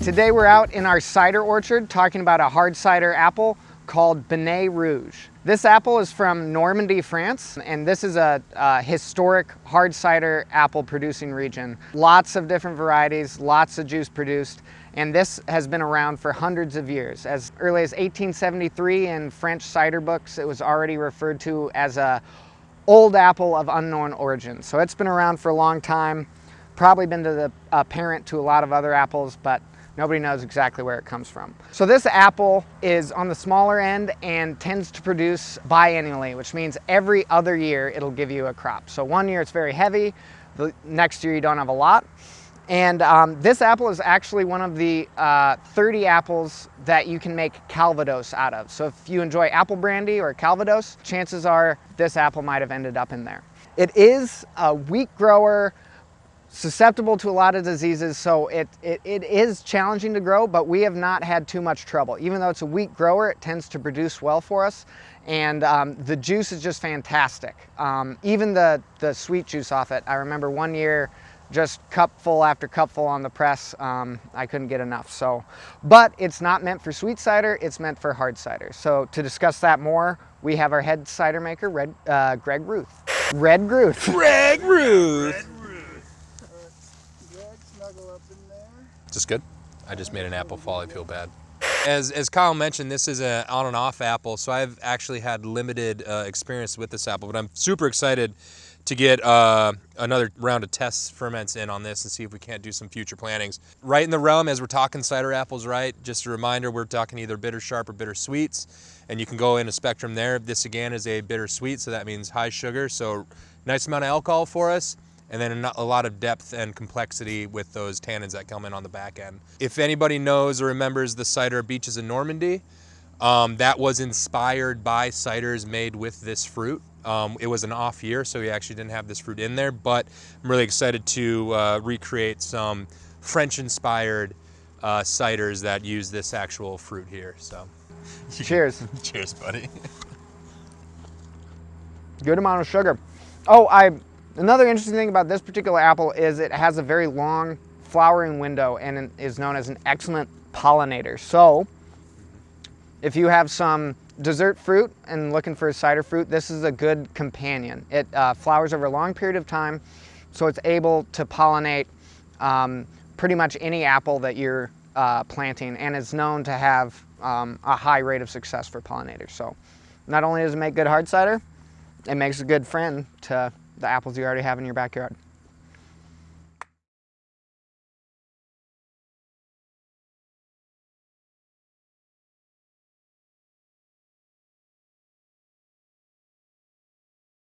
Today we're out in our cider orchard talking about a hard cider apple called Binet Rouge. This apple is from Normandy, France, and this is a historic hard cider apple producing region. Lots of different varieties, lots of juice produced, and this has been around for hundreds of years. As early as 1873 in French cider books, it was already referred to as a old apple of unknown origin. So it's been around for a long time, probably been to the parent to a lot of other apples, but nobody knows exactly where it comes from. So this apple is on the smaller end and tends to produce biannually, which means every other year it'll give you a crop. So one year it's very heavy, the next year you don't have a lot. And this apple is actually one of the 30 apples that you can make Calvados out of. So if you enjoy apple brandy or Calvados, chances are this apple might have ended up in there. It is a wheat grower, susceptible to a lot of diseases, so it is challenging to grow, but we have not had too much trouble. Even though it's a wheat grower, it tends to produce well for us, and the juice is just fantastic. Even the sweet juice off it, I remember one year, just cupful after cupful on the press, I couldn't get enough. So, but it's not meant for sweet cider, it's meant for hard cider. So to discuss that more, we have our head cider maker, Greg Ruth. Red Ruth. Greg Ruth. Is this good? I just made an apple fall, I feel bad. As Kyle mentioned, this is an on and off apple, so I've actually had limited experience with this apple, but I'm super excited to get another round of test ferments in on this and see if we can't do some future plantings. Right in the realm, as we're talking cider apples, right? Just a reminder, we're talking either bitter sharp or bitter sweets, and you can go in a spectrum there. This again is a bitter sweet, so that means high sugar, so nice amount of alcohol for us, and then a lot of depth and complexity with those tannins that come in on the back end. If anybody knows or remembers the cider Beaches in Normandy, that was inspired by ciders made with this fruit. It was an off year, so we actually didn't have this fruit in there, but I'm really excited to recreate some French-inspired ciders that use this actual fruit here. So, cheers. Cheers, buddy. Good amount of sugar. Oh, another interesting thing about this particular apple is it has a very long flowering window and is known as an excellent pollinator. So, if you have some dessert fruit and looking for a cider fruit, this is a good companion. It flowers over a long period of time, so it's able to pollinate pretty much any apple that you're planting, and is known to have a high rate of success for pollinators. So not only does it make good hard cider, it makes a good friend to the apples you already have in your backyard.